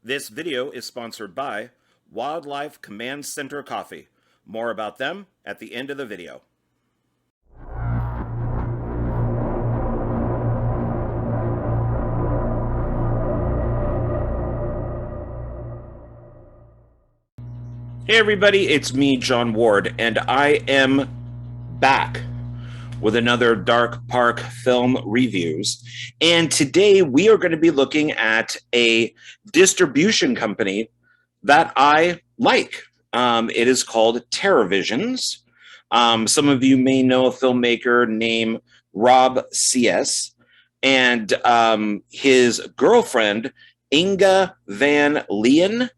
This video is sponsored by Wildlife Command Center Coffee. More about them at the end of the video. Hey everybody, it's me, John Ward, and I am back with another Dark Park Film Reviews. And today we are going to be looking at a distribution company that I like. It is called TerrorVisions. Some of you may know a filmmaker named Rob Ceus and his girlfriend, Inge Vanleene.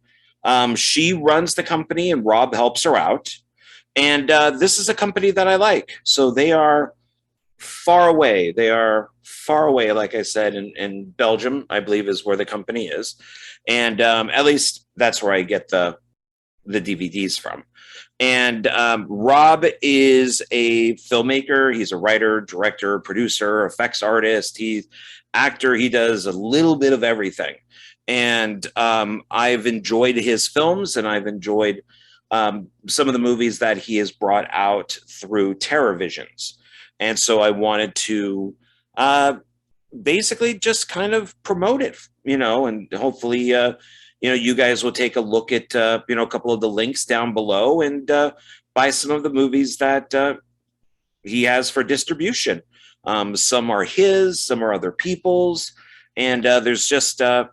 She runs the company and Rob helps her out. And this is a company that I like. So they are far away. They are far away, like I said, in Belgium, I believe is where the company is. And at least that's where I get the DVDs from. And Rob is a filmmaker. He's a writer, director, producer, effects artist. He's actor. He does a little bit of everything. And I've enjoyed his films, and I've enjoyed some of the movies that he has brought out through TerrorVisions. And so I wanted to basically just kind of promote it, and hopefully, you guys will take a look at, a couple of the links down below and buy some of the movies that he has for distribution. Some are his, some are other people's, and there's just a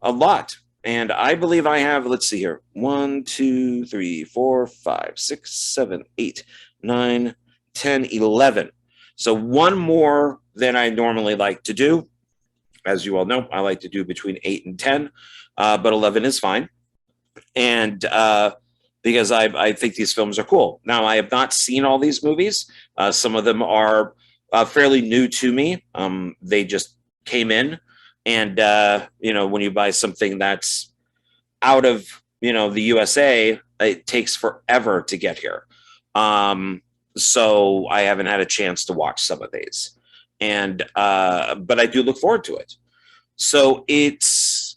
lot. And I believe I have, let's see here, 1, 2, 3, 4, 5, 6, 7, 8, 9, 10, 11. So one more than I normally like to do. As you all know, I like to do between 8 and 10, but 11 is fine. And because I think these films are cool. Now, I have not seen all these movies. Some of them are fairly new to me. They just came in. And, when you buy something that's out of, the USA, it takes forever to get here. So I haven't had a chance to watch some of these. And, but I do look forward to it. So it's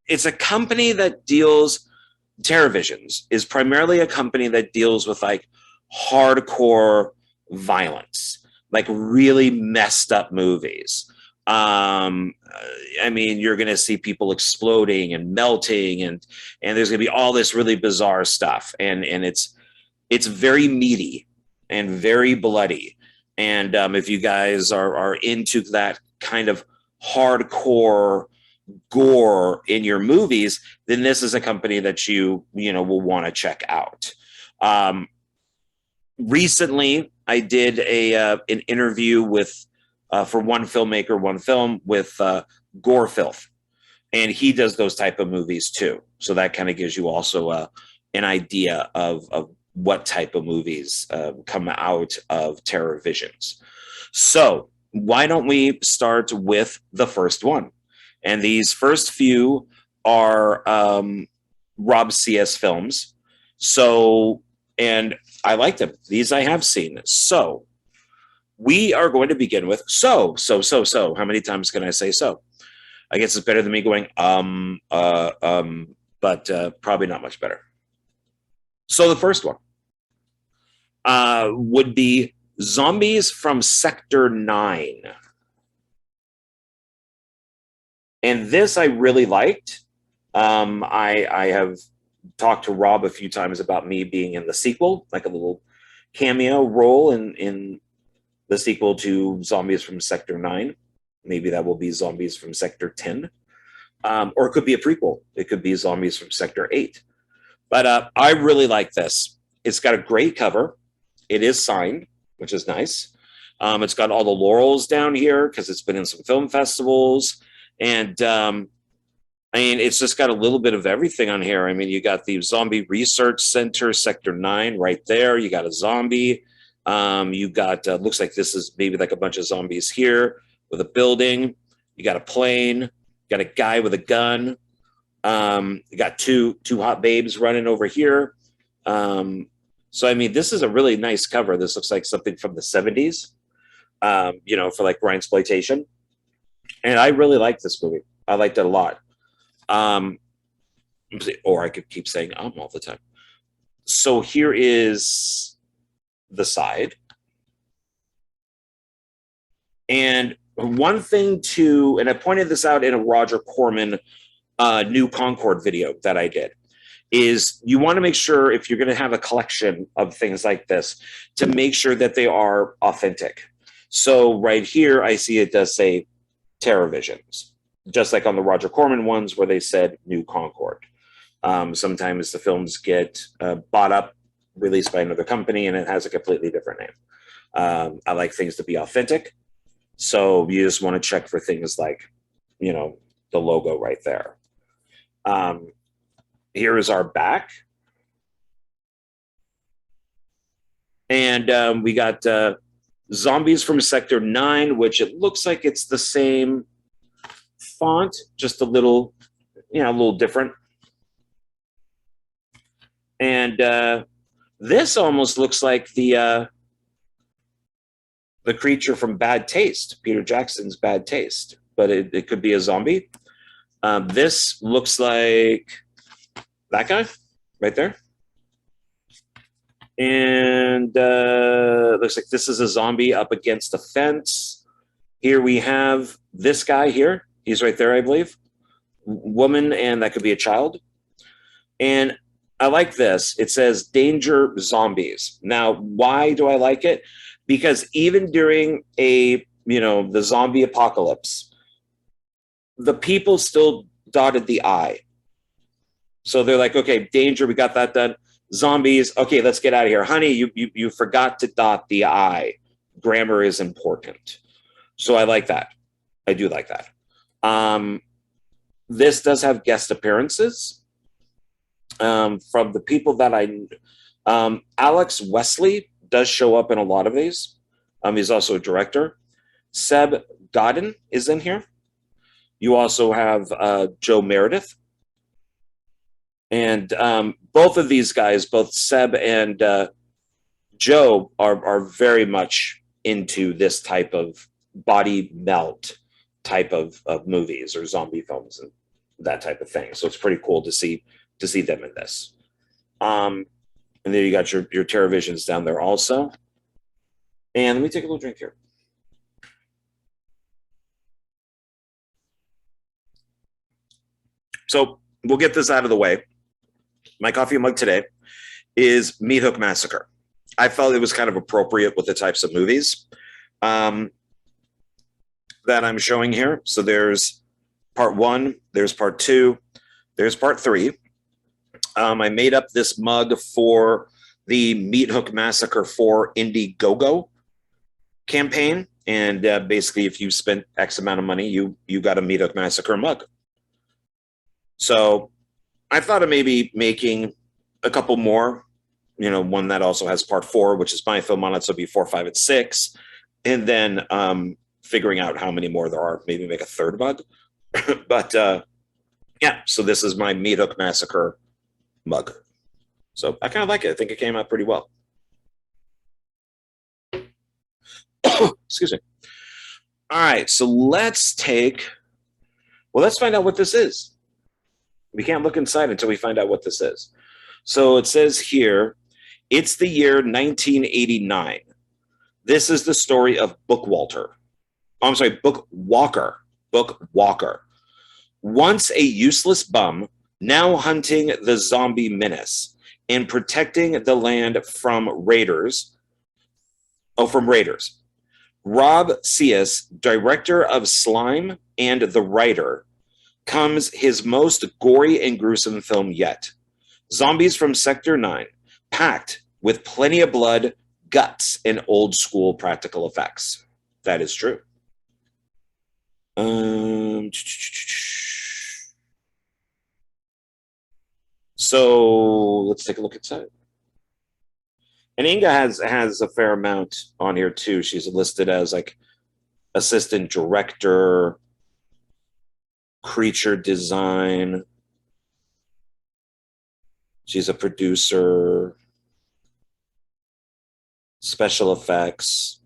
a company that deals, TerrorVisions is primarily a company that deals with like hardcore violence, like really messed up movies. You're going to see people exploding and melting, and there's going to be all this really bizarre stuff. And it's very meaty and very bloody. And if you guys are into that kind of hardcore gore in your movies, then this is a company that you will want to check out. Recently, I did an interview with for one filmmaker, one film with Gore Filth. And he does those type of movies too. So that kind of gives you also an idea of what type of movies come out of TerrorVisions. So why don't we start with the first one? And these first few are Rob Ceus films. So, and I like them. These I have seen. So we are going to begin with so. How many times can I say so? I guess it's better than me going, but probably not much better. So the first one would be Zombies from Sector 9. And this I really liked. I have talked to Rob a few times about me being in the sequel, like a little cameo role in the sequel to Zombies from Sector 9. Maybe that will be Zombies from Sector 10. Or it could be a prequel. It could be Zombies from Sector 8. But I really like this. It's got a great cover. It is signed, which is nice. It's got all the laurels down here because it's been in some film festivals. And it's just got a little bit of everything on here. You got the Zombie Research Center, Sector 9 right there. You got a zombie. You got, looks like this is maybe like a bunch of zombies here with a building. You got a plane. You got a guy with a gun. You got two hot babes running over here. So, this is a really nice cover. This looks like something from the 70s, for like grindsploitation. And I really like this movie. I liked it a lot. Or I could keep saying all the time. So here is the side. And one thing to, and I pointed this out in a Roger Corman New Concord video that I did, is you want to make sure if you're going to have a collection of things like this, to make sure that they are authentic. So right here, I see it does say TerrorVisions, just like on the Roger Corman ones where they said New Concord. Sometimes the films get bought up, released by another company, and it has a completely different name. I like things to be authentic. So you just want to check for things like, you know, the logo right there. Here is our back. And we got Zombies from Sector 9, which it looks like it's the same font, just a little, you know, a little different. And this almost looks like the creature from Bad Taste, Peter Jackson's Bad Taste, but it could be a zombie. This looks like that guy right there. And looks like this is a zombie up against a fence. Here we have this guy here. He's right there, I believe. Woman, and that could be a child. And I like this. It says danger zombies. Now, why do I like it? Because even during the zombie apocalypse, the people still dotted the I. So they're like, okay, danger, we got that done. Zombies, okay, let's get out of here. Honey, you forgot to dot the I. Grammar is important. So I like that. I do like that. This does have guest appearances from the people that Alex Wesley does show up in a lot of these. He's also a director. Seb Godin is in here. You also have Joe Meredith. And both of these guys, both Seb and Joe, are very much into this type of body melt type of movies or zombie films and that type of thing. So it's pretty cool to see them in this. And then you got your TerrorVisions down there also. And let me take a little drink here. So we'll get this out of the way. My coffee mug today is Meat Hook Massacre. I felt it was kind of appropriate with the types of movies that I'm showing here. So there's part 1, there's part 2, there's part 3. I made up this mug for the Meat Hook Massacre 4 Indiegogo campaign. And basically, if you spent X amount of money, you got a Meat Hook Massacre mug. So I thought of maybe making a couple more, one that also has part 4, which is my film on it. So it'll be 4, 5, and 6. And then figuring out how many more there are, maybe make a third mug. But yeah, so this is my Meat Hook Massacre mug. So I kind of like it. I think it came out pretty well. Excuse me. All right, so let's find out what this is. We can't look inside until we find out what this is. So it says here, it's the year 1989. This is the story of Bookwalker. Bookwalker. Once a useless bum, now hunting the zombie menace and protecting the land from raiders. Rob Ceus, director of Slime and The Writer, comes his most gory and gruesome film yet. Zombies from Sector 9, packed with plenty of blood, guts, and old school practical effects. That is true. So let's take a look inside. And Inge has a fair amount on here too. She's listed as like assistant director, creature design. She's a producer, special effects.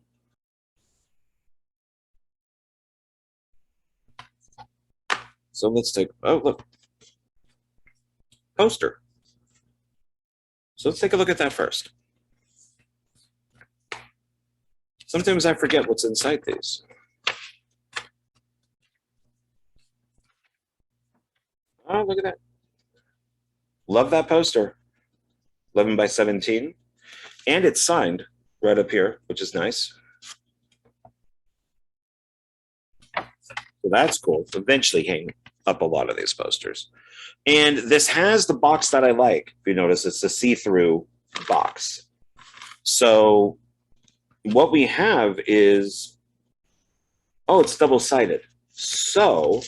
So let's take, oh, look, poster. So let's take a look at that first. Sometimes I forget what's inside these. Oh, look at that. Love that poster. 11 by 17. And it's signed right up here, which is nice. So that's cool. Eventually hang up a lot of these posters. And this has the box that I like. If you notice, it's a see-through box. So what we have is, oh, it's double-sided. So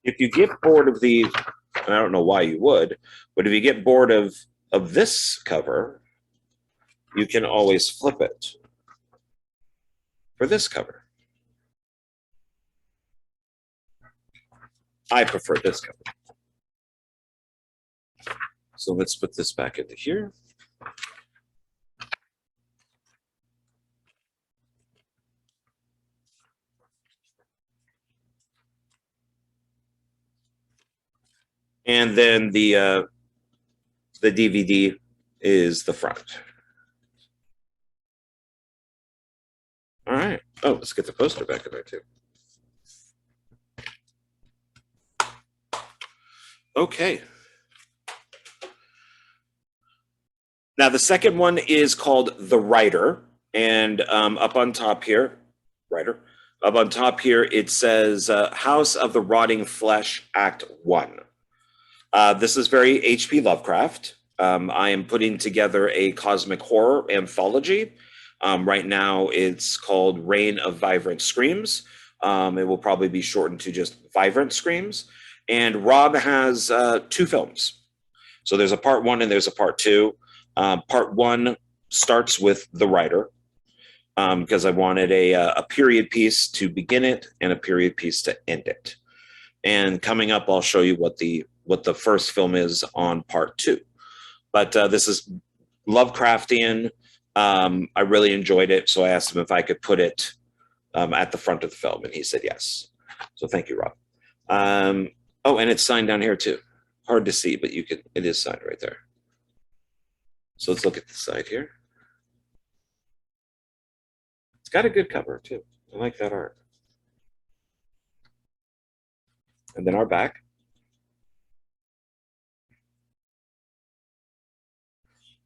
if you get bored of the, and I don't know why you would, but if you get bored of this cover, you can always flip it for this cover. I prefer this cover. So let's put this back into here. And then the DVD is the front. All right. Oh, let's get the poster back in there too. Okay. Now the second one is called The Writer, and up on top here, Writer. Up on top here, it says House of the Rotting Flesh, Act 1. This is very H.P. Lovecraft. I am putting together a cosmic horror anthology. Right now, it's called Reign of Vibrant Screams. It will probably be shortened to just Vibrant Screams. And Rob has 2 films. So there's a part 1 and there's a part 2. Part 1 starts with The Writer, because I wanted a period piece to begin it and a period piece to end it. And coming up, I'll show you what the first film is on part 2. But this is Lovecraftian. I really enjoyed it, so I asked him if I could put it at the front of the film, and he said yes. So thank you, Rob. Oh, and it's signed down here too. Hard to see, but it is signed right there. So let's look at the side here. It's got a good cover too. I like that art. And then our back.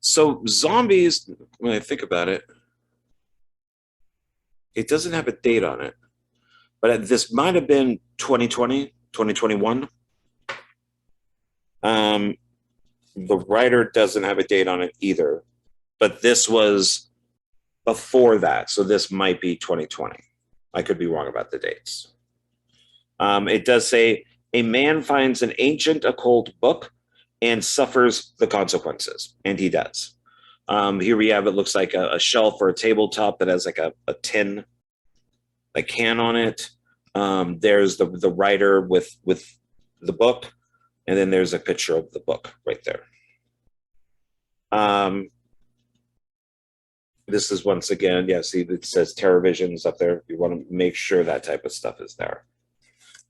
So zombies, when I think about it, it doesn't have a date on it, but this might have been 2020, 2021. The writer doesn't have a date on it either, but this was before that, so this might be 2020. I could be wrong about the dates. It does say, a man finds an ancient occult book and suffers the consequences, and he does. Here we have, it looks like a shelf or a tabletop that has like a tin, like can on it. There's the writer with the book, and then there's a picture of the book right there. This is once again, yeah, see it says TerrorVisions up there. You want to make sure that type of stuff is there.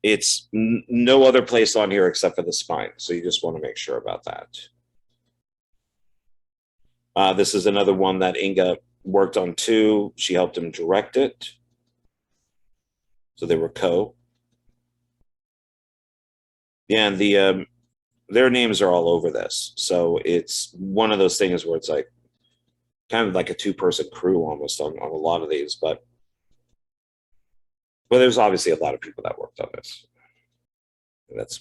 It's no other place on here except for the spine, so you just want to make sure about that. This is another one that Inge worked on too. She helped him direct it. So they were co. Yeah, and their names are all over this. So it's one of those things where it's like kind of like a 2-person crew almost on a lot of these, but there's obviously a lot of people that worked on this. And that's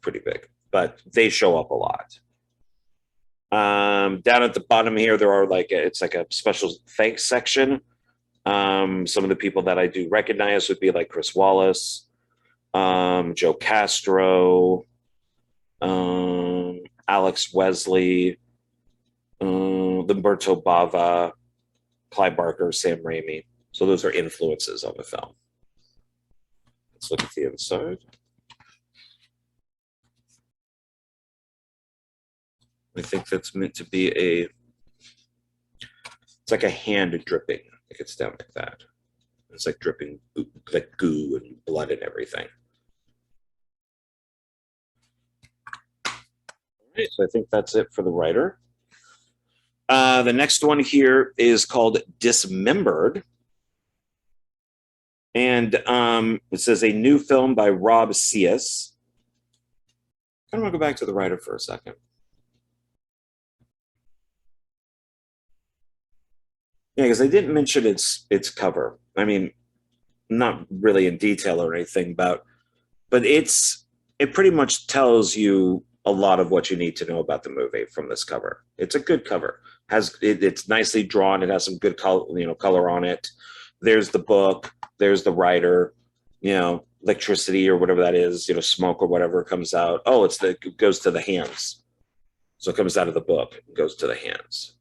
pretty big, but they show up a lot. Down at the bottom here, there are it's like a special thanks section. Some of the people that I do recognize would be like Chris Wallace, Joe Castro, Alex Wesley, Lamberto Bava, Clive Barker, Sam Raimi. So those are influences on the film. Let's look at the inside. I think that's meant to be it's like a hand dripping It gets down like that. It's like dripping like goo and blood and everything. All right, so I think that's it for the writer. The next one here is called Dismembered. And it says a new film by Rob Ceus. I want to go back to the writer for a second. Yeah, because I didn't mention its cover. I mean, not really in detail or anything about, but it pretty much tells you a lot of what you need to know about the movie from this cover. It's a good cover. It's nicely drawn. It has some good color on it. There's the book. There's the writer. Electricity or whatever that is. Smoke or whatever comes out. Oh, it goes to the hands. So it comes out of the book and goes to the hands,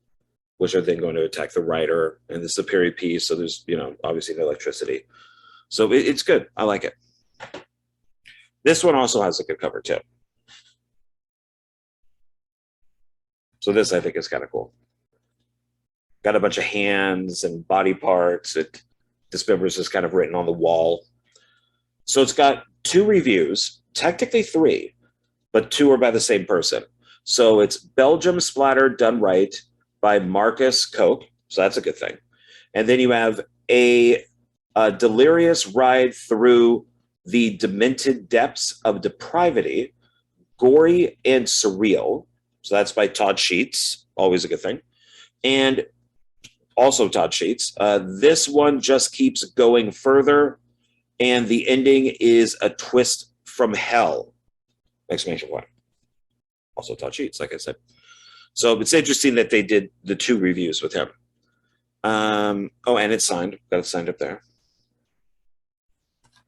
which are then going to attack the writer. And this is a period piece, so there's obviously no electricity. So it's good. I like it. This one also has a good cover too. So this I think is kind of cool. Got a bunch of hands and body parts. Dismembers is kind of written on the wall. So it's got 2 reviews, technically 3, but 2 are by the same person. So it's Belgium Splatter Done Right by Marcus Koch. So that's a good thing. And then you have a delirious ride through the demented depths of depravity, gory and surreal. So that's by Todd Sheets, always a good thing. And also Todd Sheets. This one just keeps going further, and the ending is a twist from hell! Exclamation point. Also Todd Sheets, like I said. So it's interesting that they did the 2 reviews with him. Oh, and it's signed. Got it signed up there.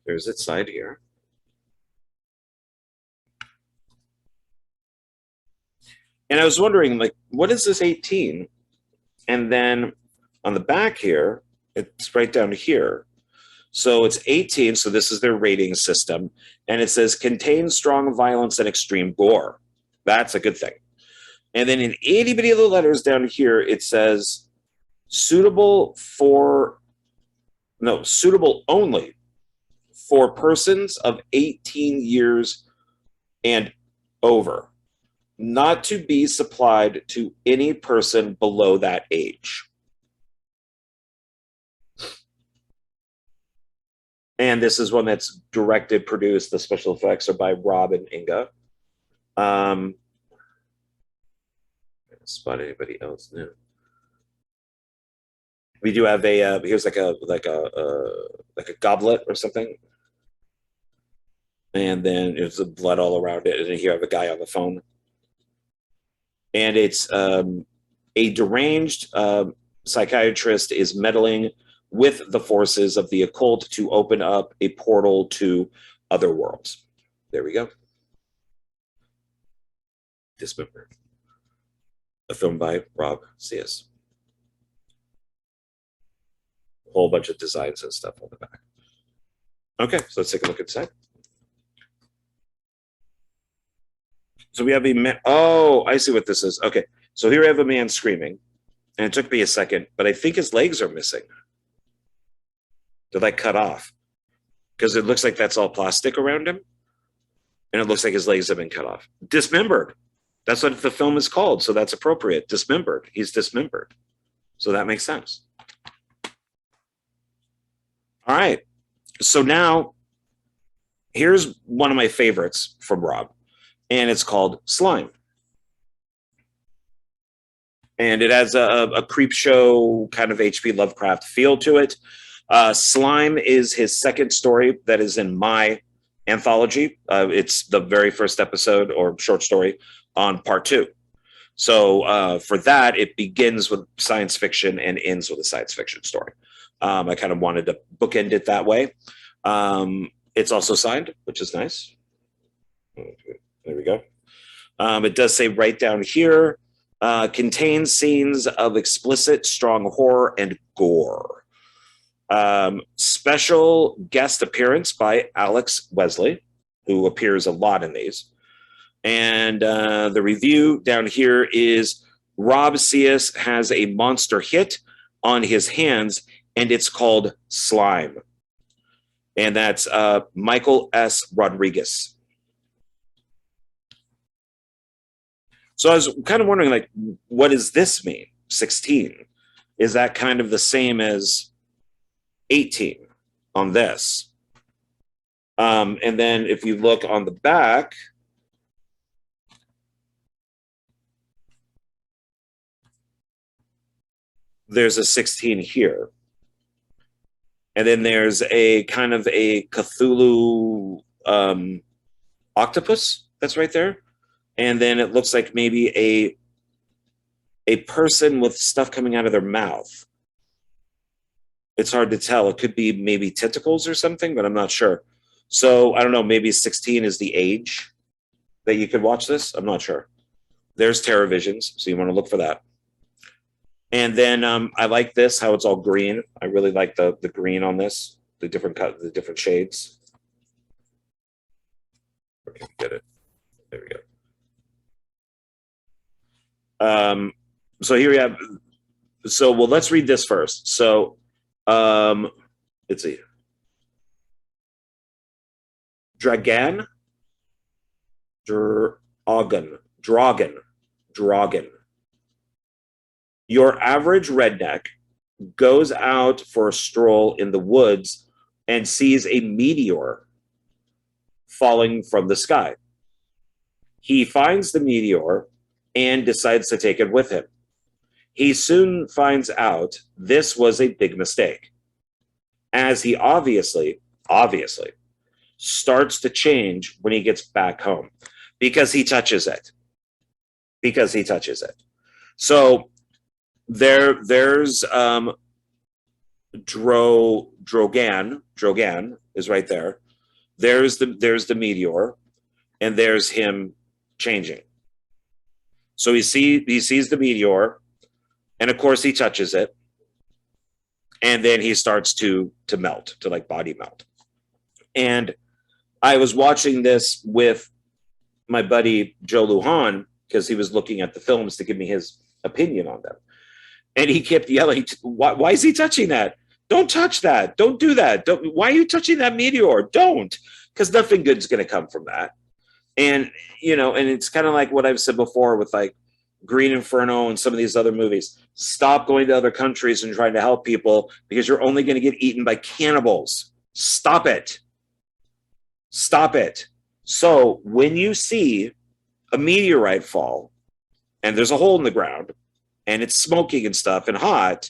There's its side here. And I was wondering, like, what is this 18? And then on the back here, it's right down here. So it's 18, so this is their rating system. And it says, contains strong violence and extreme gore. That's a good thing. And then in itty bitty little letters down here, it says, suitable only for persons of 18 years and over, not to be supplied to any person below that age. And this is one that's directed, produced. The special effects are by Rob and Inge. Spot anybody else new? We do have a here's like a goblet or something, and then there's the blood all around it, and then here I have a guy on the phone, and it's a deranged psychiatrist is meddling with the forces of the occult to open up a portal to other worlds. There we go. Dismembered. A film by Rob Ceus. A whole bunch of designs and stuff on the back. Okay, so let's take a look inside. So we have a man. Oh, I see what this is. Okay, so here I have a man screaming, and it took me a second, but I think his legs are missing. They're like cut off because it looks like that's all plastic around him, and it looks like his legs have been cut off. Dismembered. That's what the film is called, so that's appropriate. Dismembered. He's dismembered. So that makes sense. All right. So now, here's one of my favorites from Rob, and it's called Slime. And it has a creep show kind of H.P. Lovecraft feel to it. Slime is his second story that is in my anthology. It's the very first episode or short story on part 2. So for that, it begins with science fiction and ends with a science fiction story. I kind of wanted to bookend it that way. It's also signed, which is nice. There we go. It does say right down here, contains scenes of explicit, strong horror and gore. Special guest appearance by Alex Wesley, who appears a lot in these. And the review down here is Rob Ceus has a monster hit on his hands and it's called Slime. And that's Michael S. Rodriguez. So I was kind of wondering, like, what does this mean? 16. Is that kind of the same as 18 on this? And then if you look on the back, there's a 16 here. And then there's a kind of a Cthulhu octopus that's right there. And then it looks like maybe a person with stuff coming out of their mouth. It's hard to tell. It could be maybe tentacles or something, but I'm not sure. So I don't know, maybe 16 is the age that you could watch this. I'm not sure. There's TerrorVisions, so you want to look for that. And then I like this, how it's all green. I really like the green on this, the different shades. Okay, get it. There we go. So here we have. So well, let's read this first. So let's see. Dragon. Your average redneck goes out for a stroll in the woods and sees a meteor falling from the sky. He finds the meteor and decides to take it with him. He soon finds out this was a big mistake, as he obviously starts to change when he gets back home because he touches it. So there's Drogan is right there. There's the meteor, and there's him changing. So he sees the meteor, and of course he touches it, and then he starts to melt, to like body melt. And I was watching this with my buddy Joe Lujan because he was looking at the films to give me his opinion on them. And he kept yelling, why is he touching that? Don't touch that. Don't do that. Why are you touching that meteor? Don't. Because nothing good's going to come from that. And, you know, and it's kind of like what I've said before with like Green Inferno and some of these other movies. Stop going to other countries and trying to help people because you're only going to get eaten by cannibals. Stop it. Stop it. So when you see a meteorite fall and there's a hole in the ground, and it's smoking and stuff and hot,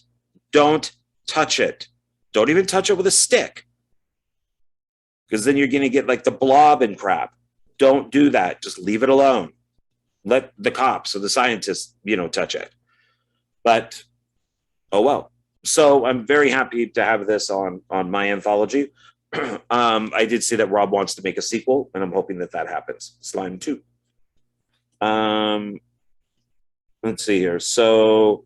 don't touch it. Don't even touch it with a stick. Because then you're going to get like the blob and crap. Don't do that. Just leave it alone. Let the cops or the scientists, you know, touch it. But, oh well. So I'm very happy to have this on my anthology. I did see that Rob wants to make a sequel, and I'm hoping that happens. Slime 2. Let's see here. So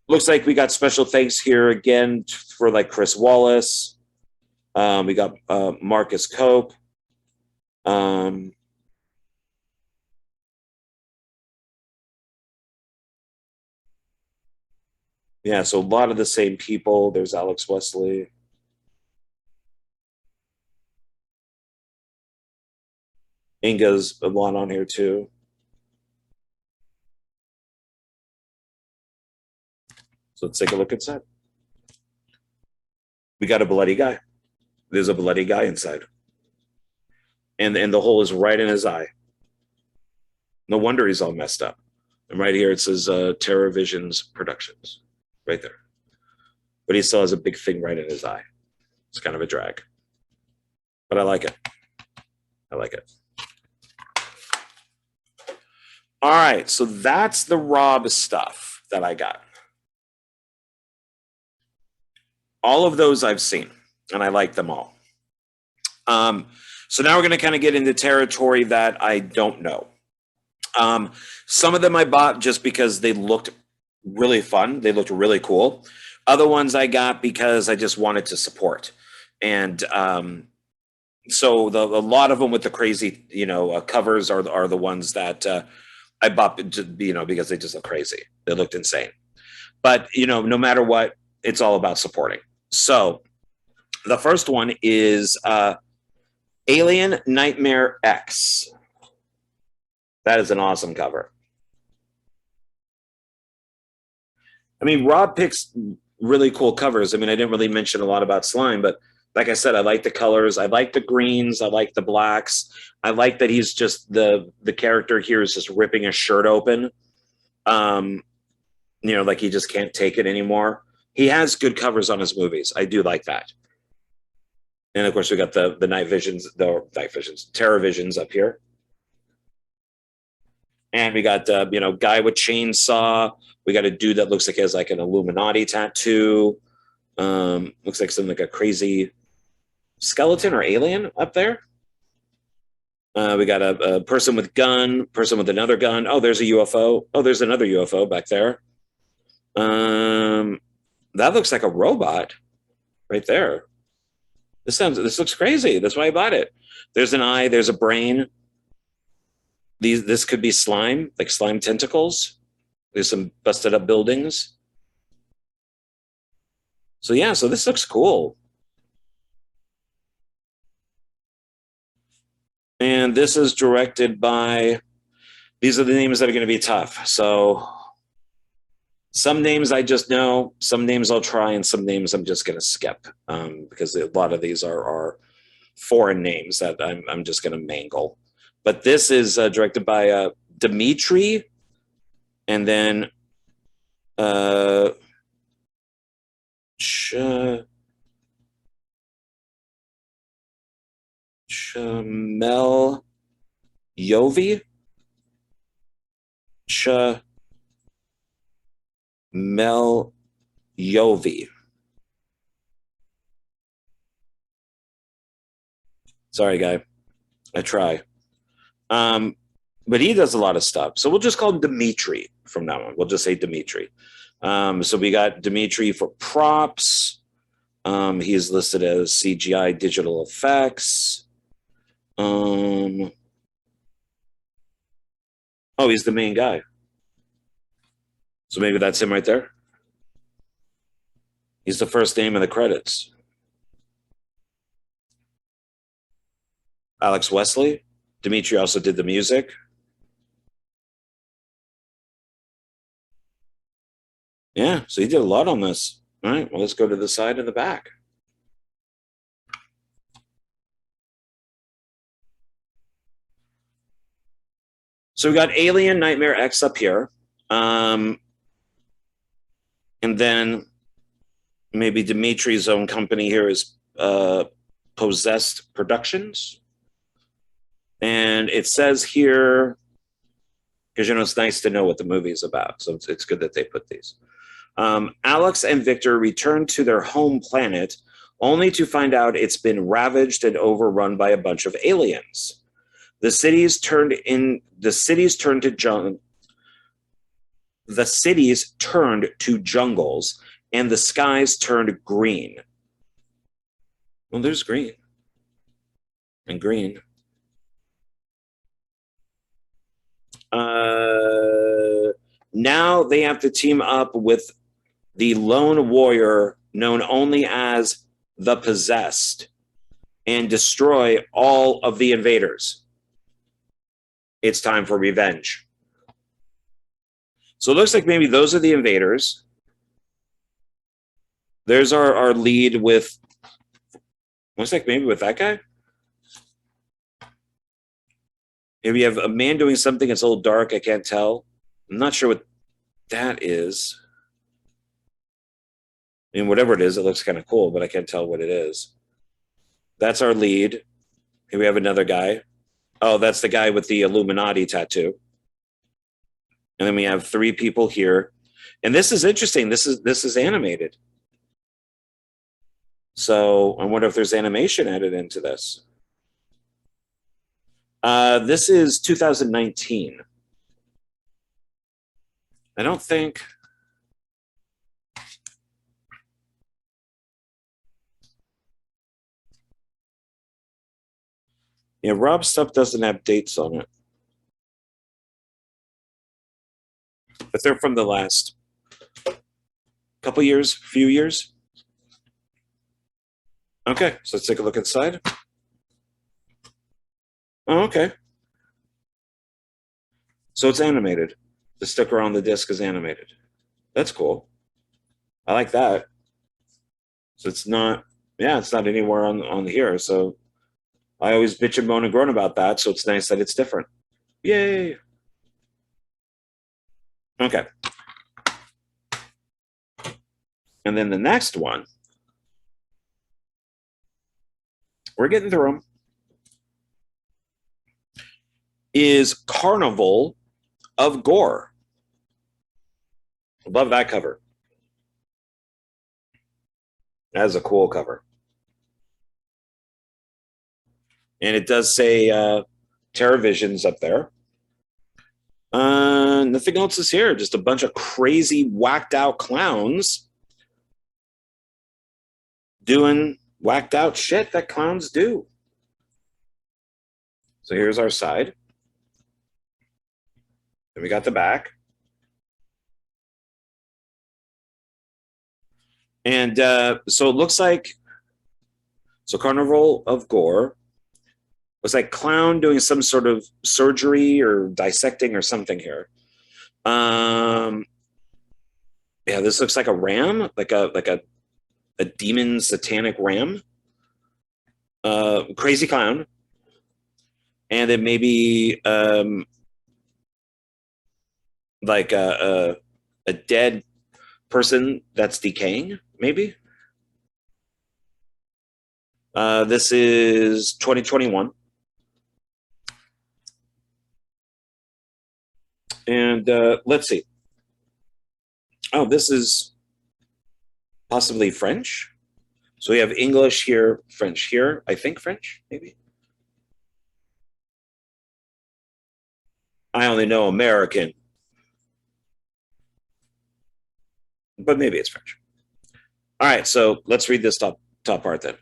looks like we got special thanks here again for like Chris Wallace. We got Marcus Cope. Yeah, so a lot of the same people. There's Alex Wesley. Inga's a lot on here too. So let's take a look inside. We got a bloody guy. There's a bloody guy inside. And the hole is right in his eye. No wonder he's all messed up. And right here it says TerrorVisions Productions. Right there. But he still has a big thing right in his eye. It's kind of a drag. But I like it. I like it. All right, so that's the Rob stuff that I got. All of those I've seen, and I like them all. So now we're going to kind of get into territory that I don't know. Some of them I bought just because they looked really fun. They looked really cool. Other ones I got because I just wanted to support. And so a lot of them with the crazy, covers are the ones that I bought, because they just look crazy. They looked insane. But, no matter what, it's all about supporting. So the first one is Alien Nightmare X. That is an awesome cover. I mean, Rob picks really cool covers. I mean, I didn't really mention a lot about Slime, but like I said, I like the colors. I like the greens. I like the blacks. I like that he's just the character here is just ripping his shirt open. You know, like he just can't take it anymore. He has good covers on his movies. I do like that. And of course, we got the TerrorVisions up here. And we got, you know, guy with chainsaw. We got a dude that looks like he has like an Illuminati tattoo. Looks like something like a crazy skeleton or alien up there. We got a person with gun, person with another gun. Oh, there's a UFO. Oh, there's another UFO back there. That looks like a robot right there. This looks crazy. That's why I bought it. There's an eye. There's a brain. This could be slime, like slime tentacles. There's some busted up buildings. So yeah, so this looks cool. And this is directed by, these are the names that are going to be tough. So some names I just know, some names I'll try, and some names I'm just going to skip because a lot of these are foreign names that I'm just going to mangle. But this is directed by Dmitry, and then Chmelyov. Chmelyov. Sorry, guy. I try. But he does a lot of stuff. So we'll just call him Dmitry from now on. We'll just say Dmitry. So we got Dmitry for props. He's listed as CGI digital effects. Oh, he's the main guy. So maybe that's him right there. He's the first name in the credits. Alex Wesley. Dmitry also did the music. Yeah, so he did a lot on this. All right, well, let's go to the side and the back. So we got Alien Nightmare X up here. And then maybe Dimitri's own company here is Possessed Productions. And it says here, because, you know, it's nice to know what the movie is about. So it's good that they put these. Alex and Victor return to their home planet only to find out it's been ravaged and overrun by a bunch of aliens. The cities turned to jungles, and the skies turned green. Well, there's green. And green. Now they have to team up with the lone warrior known only as the Possessed and destroy all of the invaders. It's time for revenge. So it looks like maybe those are the invaders. There's our lead with, looks like maybe with that guy. Maybe you have a man doing something that's a little dark. I can't tell. I'm not sure what that is. I mean, whatever it is, it looks kind of cool, but I can't tell what it is. That's our lead. Here we have another guy. Oh, that's the guy with the Illuminati tattoo. And then we have three people here. And this is interesting. This is animated. So I wonder if there's animation added into this. This is 2019. I don't think. Yeah, Rob's stuff doesn't have dates on it. But they're from the last couple years, few years. Okay, so let's take a look inside. Oh, okay. So it's animated. The sticker on the disc is animated. That's cool. I like that. So it's not, yeah, it's not anywhere on here. So I always bitch and moan and groan about that. So it's nice that it's different. Yay. Okay. And then the next one, we're getting through them, is Carnival of Gore. Love that cover. That is a cool cover. And it does say TerrorVisions up there. Nothing else is here. Just a bunch of crazy, whacked out clowns doing whacked out shit that clowns do. So here's our side. Then we got the back. And so it looks like, so Carnival of Gore was like clown doing some sort of surgery or dissecting or something here. Yeah, this looks like a ram, like a demon satanic ram. Crazy clown. And then maybe like a dead person that's decaying, maybe. This is 2021. And let's see. Oh, this is possibly French. So we have English here, French here. I think French, maybe. I only know American. But maybe it's French. All right, so let's read this top part then.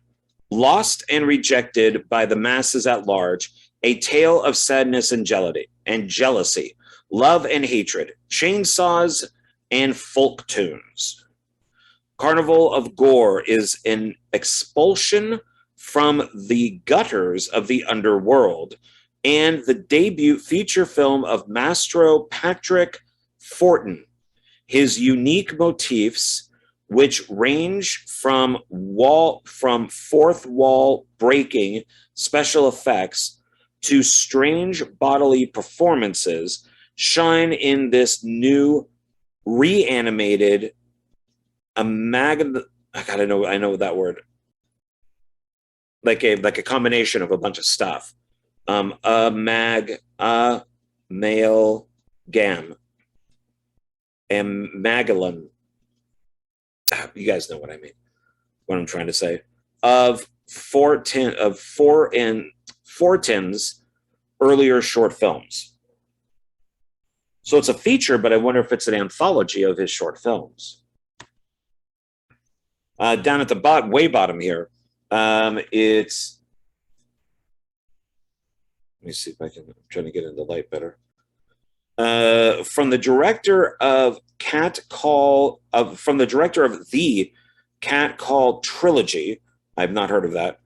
Lost and rejected by the masses at large, a tale of sadness and jealousy, love and hatred, chainsaws and folk tunes. Carnival of Gore is an expulsion from the gutters of the underworld and the debut feature film of Maestro Patrick Fortin. His unique motifs, which range from fourth wall breaking special effects to strange bodily performances, shine in this new reanimated I know that word. Like a combination of a bunch of stuff. Amalgam. You guys know what I mean. What I'm trying to say. Of Fortin's earlier short films. So it's a feature, but I wonder if it's an anthology of his short films. Down at the way bottom here, it's. Let me see if I'm trying to get into light better. From the director of the Cat Call trilogy, I've not heard of that,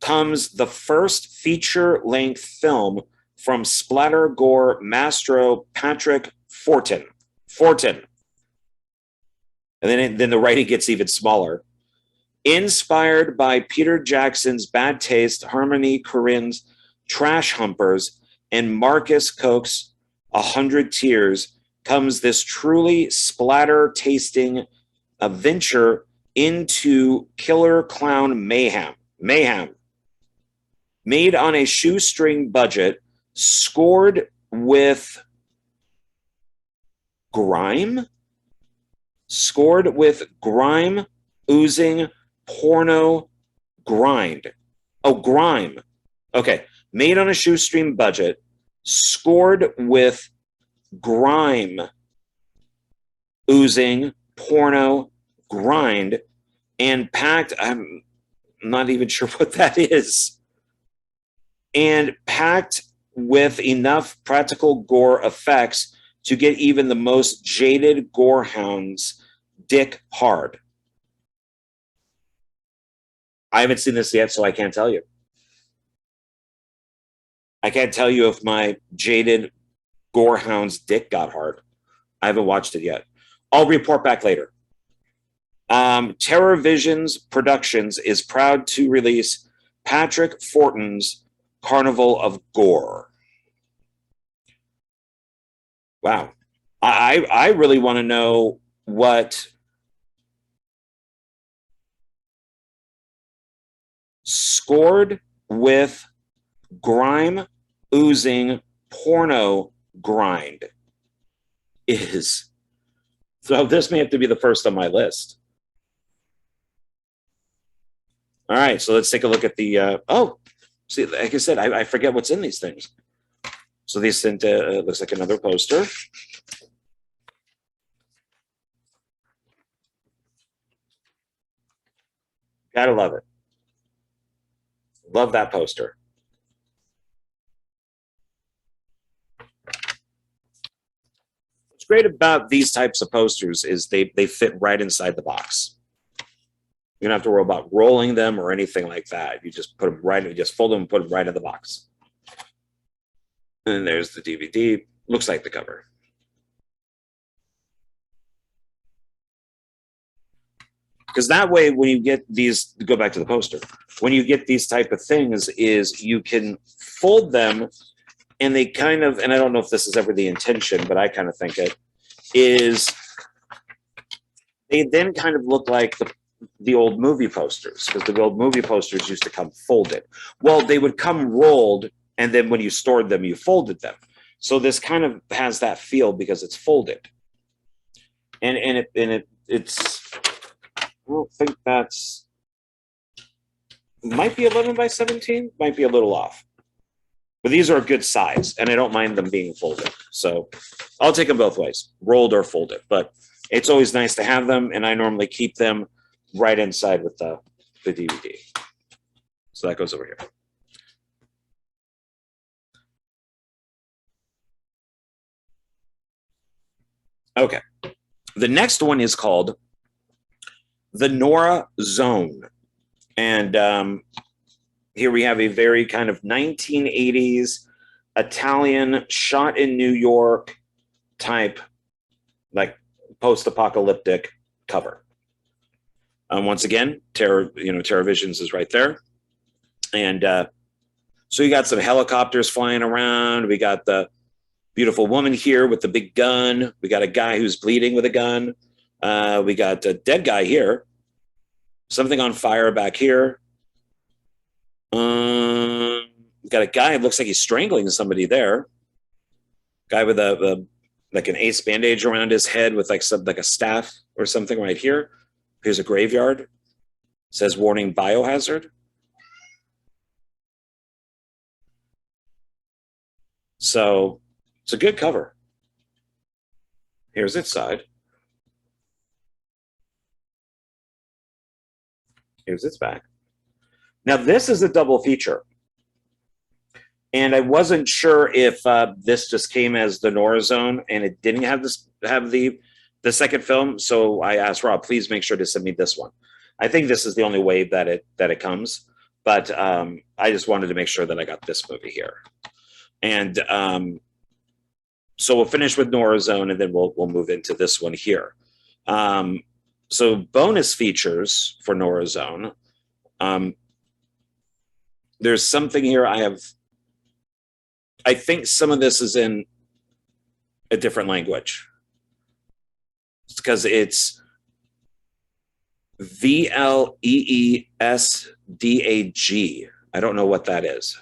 comes the first feature-length film from splatter gore maestro Patrick Fortin. And then the writing gets even smaller. Inspired by Peter Jackson's Bad Taste, Harmony Korine's Trash Humpers, and Marcus Koch's 100 Tears, comes this truly splatter-tasting adventure into killer clown mayhem. Made on a shoestring budget, scored with grime, oozing porno grind. Oh, grime. Okay. Made on a shoestring budget, scored with grime, oozing porno grind, and packed, I'm not even sure what that is, and packed with enough practical gore effects to get even the most jaded gore hounds dick hard. I haven't seen this yet, so I can't tell you. I can't tell you if my jaded gorehound's dick got hard. I haven't watched it yet. I'll report back later. TerrorVisions Productions is proud to release Patrick Fortin's Carnival of Gore. Wow. I really want to know what scored with grime oozing porno grind is. So this may have to be the first on my list. All right, so let's take a look at the, see, like I said, I forget what's in these things. So these sent, looks like another poster. Gotta love it. Love that poster. What's great about these types of posters is they fit right inside the box. You don't have to worry about rolling them or anything like that. You just put them right, you just fold them and put them right in the box. And there's the DVD. Looks like the cover. Because that way, when you get these, go back to the poster, when you get these type of things is you can fold them and they kind of, and I don't know if this is ever the intention, but I kind of think it is, they then kind of look like the old movie posters, because the old movie posters used to come folded. Well, they would come rolled, and then when you stored them, you folded them. So this kind of has that feel because it's folded. And it's, I don't think that's, might be 11 by 17, might be a little off. But these are a good size, and I don't mind them being folded. So I'll take them both ways, rolled or folded. But it's always nice to have them, and I normally keep them right inside with the DVD. So that goes over here. Okay. The next one is called the Nora Zone. And here we have a very kind of 1980s Italian shot in New York type, like post-apocalyptic cover. Once again, TerrorVisions is right there. And so you got some helicopters flying around. We got the beautiful woman here with the big gun. We got a guy who's bleeding with a gun. We got a dead guy here. Something on fire back here. We got a guy, it looks like he's strangling somebody there. Guy with a like an ace bandage around his head with like a staff or something right here. Here's a graveyard. It says warning biohazard. So it's a good cover. Here's its side. Here's its back. Now this is a double feature. And I wasn't sure if this just came as the Nora Zone and it didn't have the second film. So I asked Rob, please make sure to send me this one. I think this is the only way that it comes. But I just wanted to make sure that I got this movie here. And so we'll finish with Nora Zone and then we'll move into this one here. So bonus features for Nora Zone. There's something here I think some of this is in a different language. It's because it's VLEESDAG. I don't know what that is.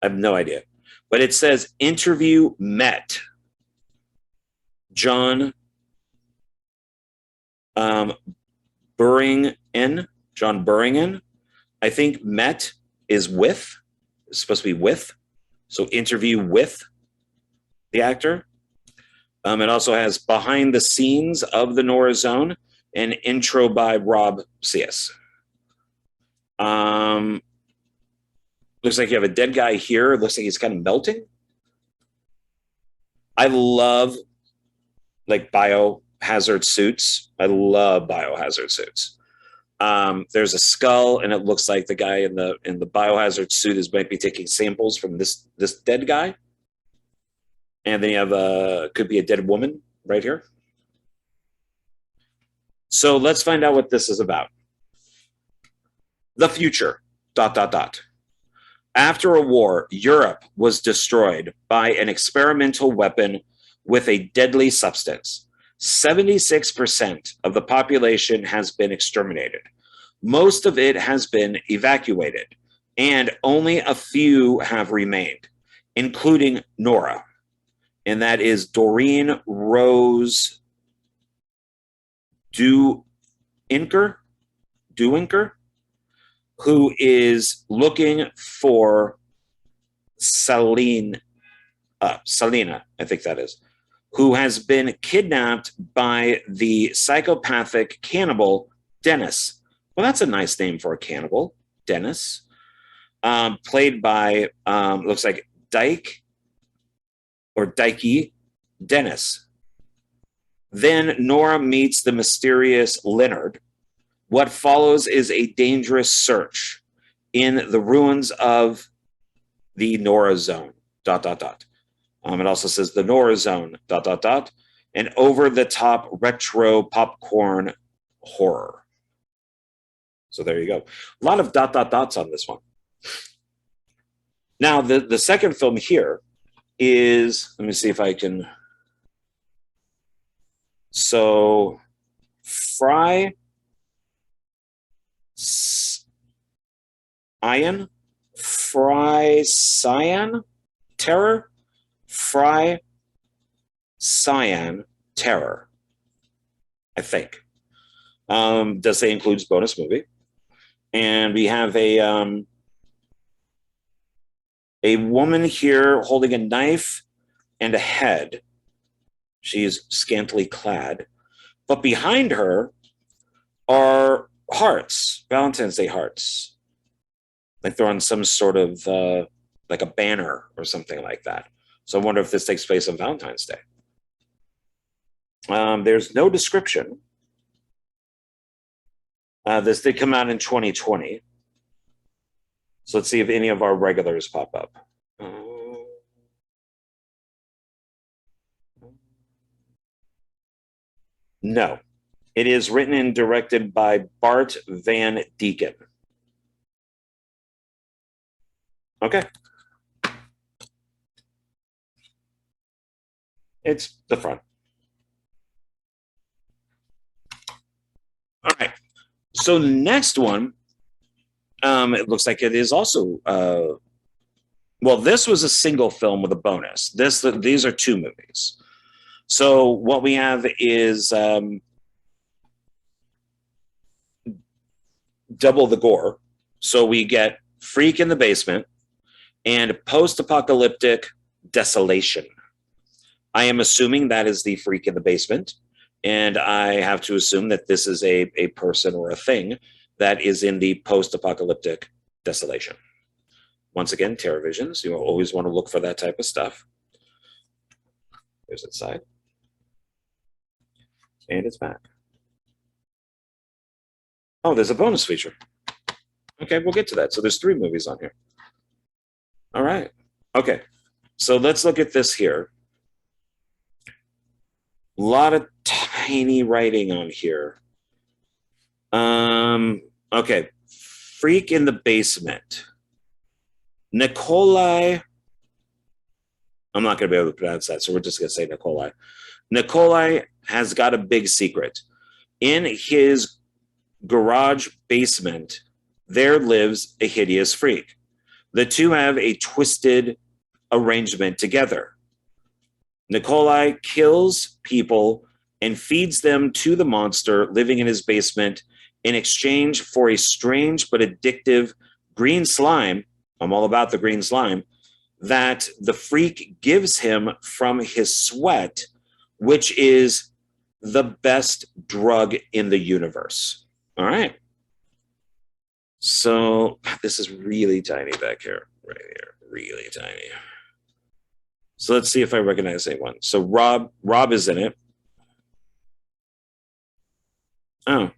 I have no idea. But it says interview met John Burringen. I think met is with. It's supposed to be with. So interview with the actor. It also has behind the scenes of the Nora Zone and intro by Rob Ceus. Looks like you have a dead guy here. Looks like he's kind of melting. I love like bio biohazard suits. I love biohazard suits. There's a skull, and it looks like the guy in the biohazard suit might be taking samples from this dead guy. And then you have could be a dead woman right here. So let's find out what this is about. The future, ... After a war, Europe was destroyed by an experimental weapon with a deadly substance. 76% of the population has been exterminated. Most of it has been evacuated, and only a few have remained, including Norah. And that is Doreen Rose Dewinker, who is looking for Selena, I think that is, who has been kidnapped by the psychopathic cannibal Dennis. Well, that's a nice name for a cannibal, Dennis. Played by, looks like Dikey Dennis. Then Nora meets the mysterious Leonard. What follows is a dangerous search in the ruins of the Nora Zone, ... It also says the Nora Zone, ... An over-the-top retro popcorn horror. So there you go. A lot of ... on this one. Now, the second film here is, let me see if I can. So, Frisian Terror? Frisian Terror, I think. Does say includes bonus movie. And we have a woman here holding a knife and a head. She's scantily clad. But behind her are hearts, Valentine's Day hearts. Like they're on some sort of, like a banner or something like that. So I wonder if this takes place on Valentine's Day. There's no description. This did come out in 2020. So let's see if any of our regulars pop up. No. It is written and directed by Bart Van Deeken. Okay. It's the front. All right. So the next one, it looks like it is also, well, this was a single film with a bonus. These are two movies. So what we have is double the gore. So we get Freak in the Basement and Post-Apocalyptic Desolation. I am assuming that is the Freak in the Basement, and I have to assume that this is a person or a thing that is in the Post-Apocalyptic Desolation. Once again, TerrorVisions, you always want to look for that type of stuff. There's its side. And it's back. Oh, there's a bonus feature. Okay, we'll get to that. So there's 3 movies on here. All right. Okay, so let's look at this here. A lot of tiny writing on here. Okay, Freak in the Basement. Nikolai, I'm not going to be able to pronounce that, so we're just going to say Nikolai. Nikolai has got a big secret. In his garage basement, there lives a hideous freak. The two have a twisted arrangement together. Nikolai kills people and feeds them to the monster living in his basement in exchange for a strange but addictive green slime. I'm all about the green slime that the freak gives him from his sweat, which is the best drug in the universe. All right. So this is really tiny back here, right here, really tiny. So let's see if I recognize anyone. So Rob is in it. Oh,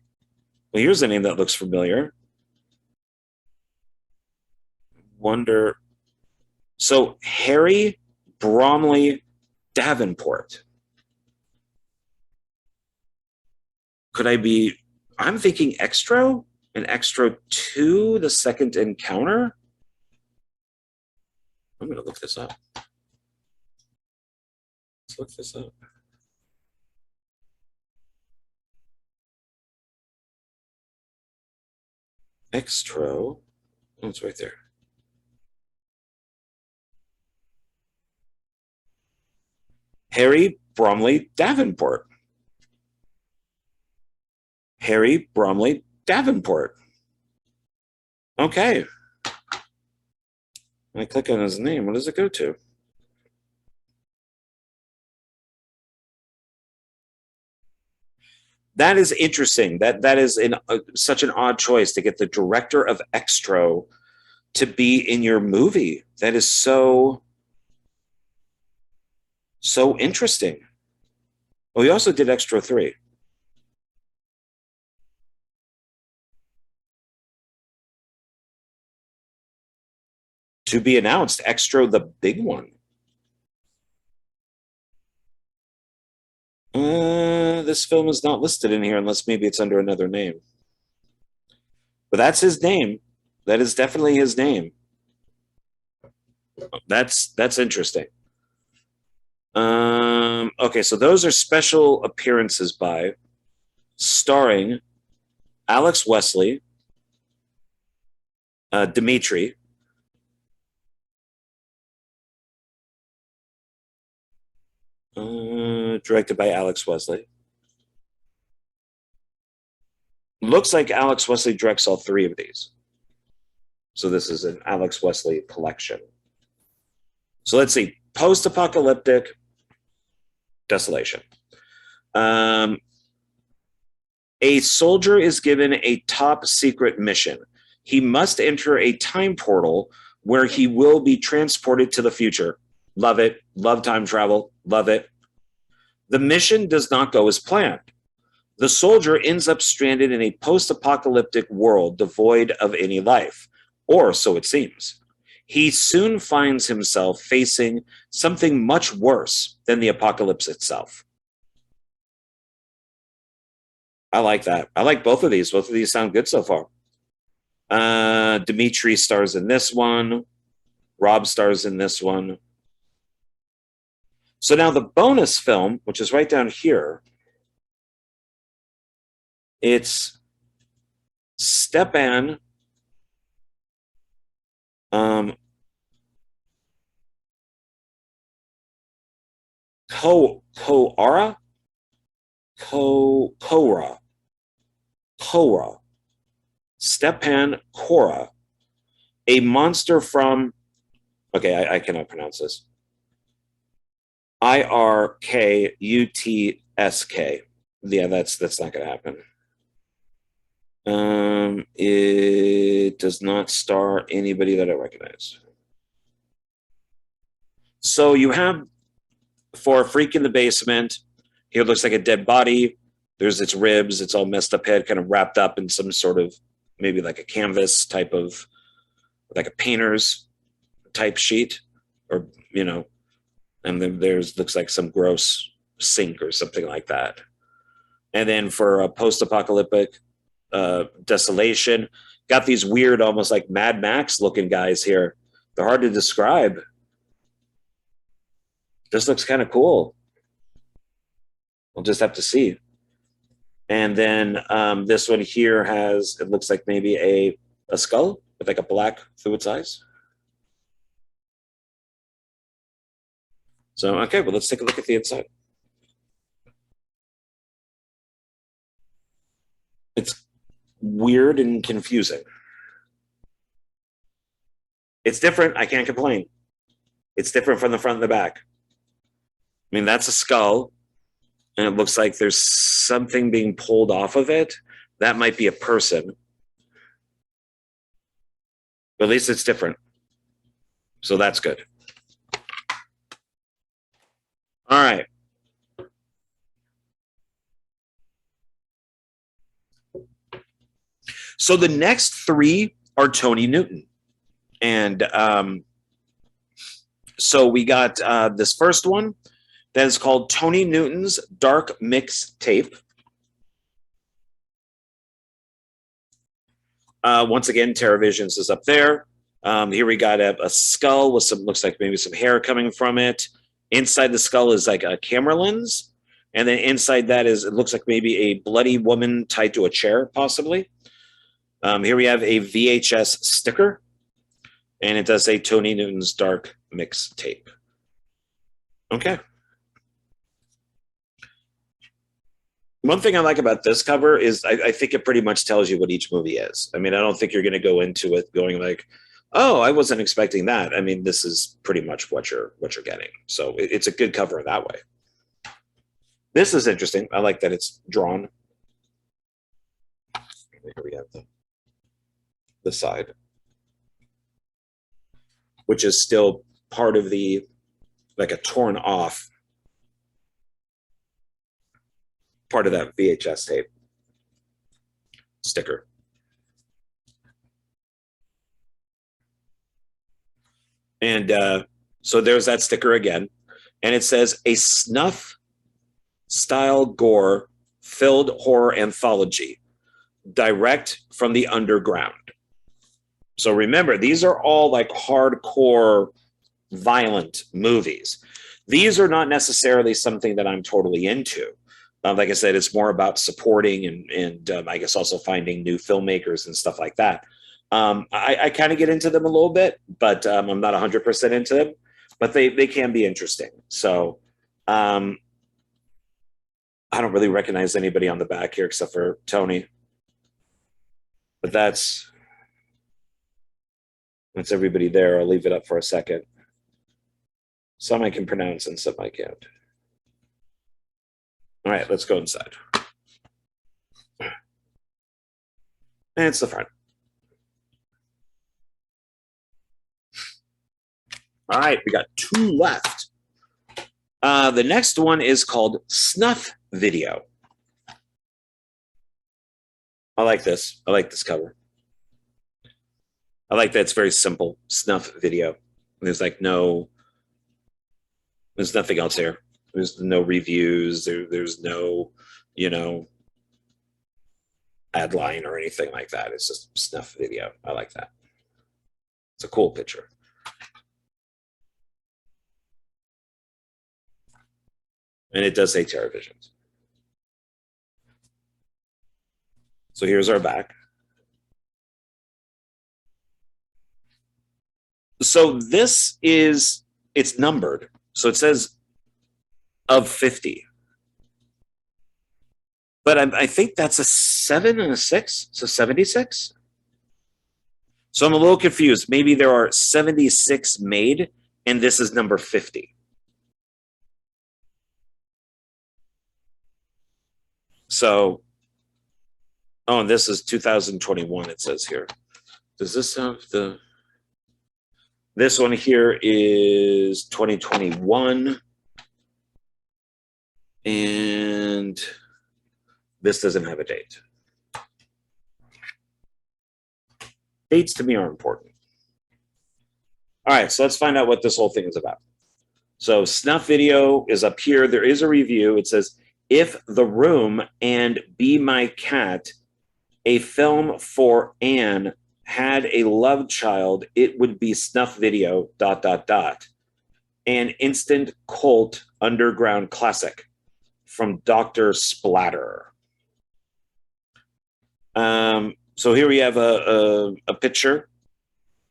well, here's a name that looks familiar. Wonder. So Harry Bromley Davenport. Could I be? I'm thinking Extro and Extro 2, the second encounter. I'm going to look this up. Let's look this up. Extro. Oh, it's right there. Harry Bromley Davenport. Harry Bromley Davenport. Okay. When I click on his name, what does it go to? That is interesting. That is such an odd choice to get the director of Extro to be in your movie. That is so interesting. Well, he also did Extro 3. To be announced, Extro the big one. This film is not listed in here unless maybe it's under another name. But that's his name. That is definitely his name. That's interesting. Okay, so those are special appearances by, starring Alex Wesley, Dmitry, directed by Alex Wesley. Looks like Alex Wesley directs all 3 of these. So this is an Alex Wesley collection. So let's see. Post-Apocalyptic, Desolation. A soldier is given a top secret mission. He must enter a time portal where he will be transported to the future. Love it. Love time travel. Love it. The mission does not go as planned. The soldier ends up stranded in a post-apocalyptic world devoid of any life, or so it seems. He soon finds himself facing something much worse than the apocalypse itself. I like that. I like both of these. Both of these sound good so far. Dmitry stars in this one. Rob stars in this one. So now the bonus film, which is right down here, it's Stepan Kora. Stepan Kora, a monster from, okay, I cannot pronounce this. Irkutsk. Yeah, that's not going to happen. It does not star anybody that I recognize. So you have, for a freak in the basement, here looks like a dead body. There's its ribs. It's all messed up head, kind of wrapped up in some sort of, maybe like a canvas type of, like a painter's type sheet, or, you know, and then there's, looks like some gross sink or something like that. And then for a post-apocalyptic Desolation, got these weird, almost like Mad Max looking guys here. They're hard to describe. This looks kind of cool. We'll just have to see. And then this one here has, it looks like maybe a skull with like a black through its eyes. So, okay, well, let's take a look at the inside. It's weird and confusing. It's different. I can't complain. It's different from the front and the back. I mean, that's a skull, and it looks like there's something being pulled off of it. That might be a person. But at least it's different. So that's good. All right. So the next three are Tony Newton. And so we got this first one that is called Tony Newton's Dark Mix Tape. Once again, TerrorVisions is up there. Here we got a skull with some, looks like maybe some hair coming from it. Inside the skull is like a camera lens. And then inside that is, it looks like maybe a bloody woman tied to a chair, possibly. Here we have a VHS sticker. And it does say Tony Newton's Dark Mix Tape. Okay. One thing I like about this cover is I think it pretty much tells you what each movie is. I mean, I don't think you're going to go into it going like, oh, I wasn't expecting that. I mean, this is pretty much what you're getting. So it's a good cover that way. This is interesting. I like that it's drawn. Here we have the side, which is still part of the, like a torn off part of that VHS tape sticker. And so there's that sticker again. And it says, a Snuff style gore filled horror anthology, direct from the underground. So remember, these are all like hardcore violent movies. These are not necessarily something that I'm totally into. Like I said, it's more about supporting and I guess also finding new filmmakers and stuff like that. I kind of get into them a little bit, but I'm not 100% into them, but they can be interesting. So I don't really recognize anybody on the back here except for Tony. But that's everybody there. I'll leave it up for a second. Some I can pronounce and some I can't. All right, let's go inside. And it's the front. All right, we got two left. The next one is called Snuff Video. I like this. I like this cover. I like that it's very simple. Snuff Video. There's like there's nothing else here. There's no reviews. There's no, ad line or anything like that. It's just Snuff Video. I like that. It's a cool picture. And it does say TerrorVisions. So here's our back. So it's numbered. So it says of 50. But I think that's a 7 and a 6, so 76. So I'm a little confused. Maybe there are 76 made, and this is number 50. So, oh, and this is 2021, it says here. Does this have this one here is 2021. And this doesn't have a date. Dates to me are important. All right, so let's find out what this whole thing is about. So Snuff Video is up here. There is a review. It says, If The Room and Be My Cat, a film for Anne, had a love child, it would be Snuff Video, ... An instant cult underground classic from Dr. Splatter. So here we have a picture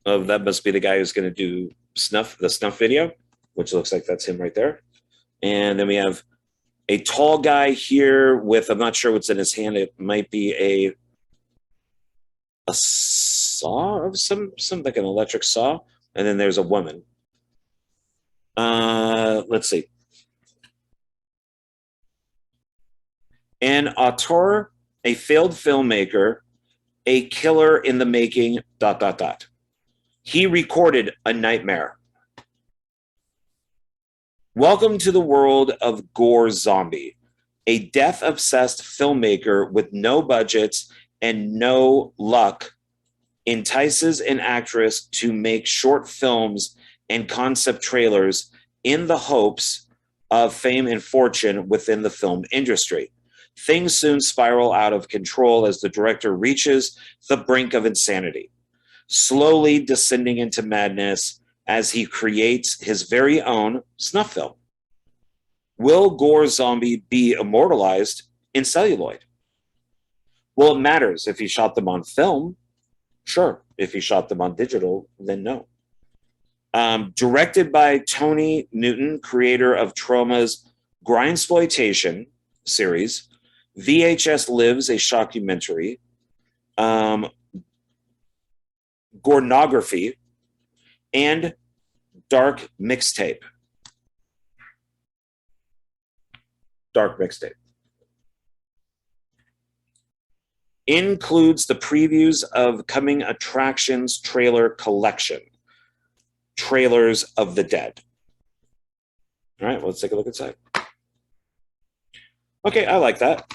of, that must be the guy who's going to do the Snuff Video, which looks like that's him right there. And then we have a tall guy here with, I'm not sure what's in his hand. It might be a saw of some like an electric saw. And then there's a woman. Let's see. An auteur, a failed filmmaker, a killer in the making, ... He recorded a nightmare. Welcome to the world of Gore Zombie, a death-obsessed filmmaker with no budgets and no luck entices an actress to make short films and concept trailers in the hopes of fame and fortune within the film industry. Things soon spiral out of control as the director reaches the brink of insanity, slowly descending into madness as he creates his very own snuff film. Will Gore's zombie be immortalized in celluloid? Well, it matters if he shot them on film. Sure. If he shot them on digital, then no. Directed by Tony Newton, creator of Troma's Grindsploitation series, VHS Lives, a shockumentary, Gorenography, and Dark Mixtape. Dark Mixtape. Includes the previews of coming attractions trailer collection, Trailers of the Dead. All right, well, let's take a look inside. Okay, I like that.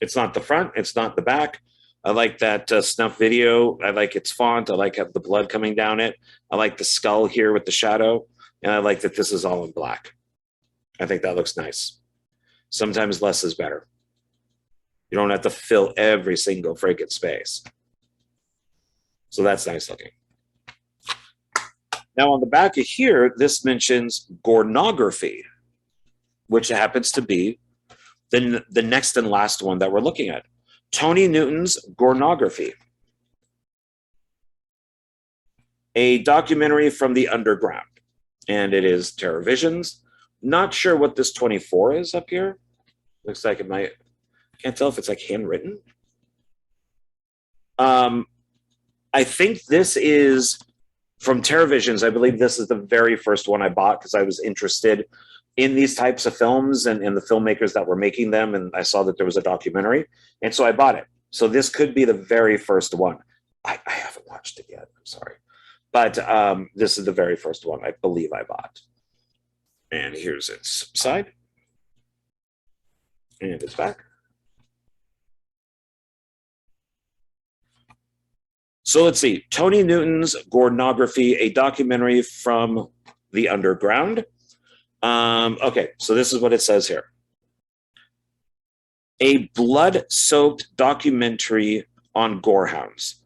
It's not the front, it's not the back. I like that snuff video. I like its font. I like the blood coming down it. I like the skull here with the shadow. And I like that this is all in black. I think that looks nice. Sometimes less is better. You don't have to fill every single freaking space. So that's nice looking. Now on the back of here, this mentions Gorenography, which happens to be the next and last one that we're looking at. Tony Newton's Gorenography. A documentary from the underground. And it is TerrorVisions. Not sure what this 24 is up here. Looks like it might... Can't tell if it's like handwritten. I think this is from TerrorVisions. I believe this is the very first one I bought because I was interested in these types of films and the filmmakers that were making them. And I saw that there was a documentary. And so I bought it. So this could be the very first one. I haven't watched it yet. I'm sorry. But this is the very first one I believe I bought. And here's its side. And its back. So let's see. Tony Newton's Gorenography, a documentary from the underground. Okay, so this is what it says here. A blood-soaked documentary on gorehounds.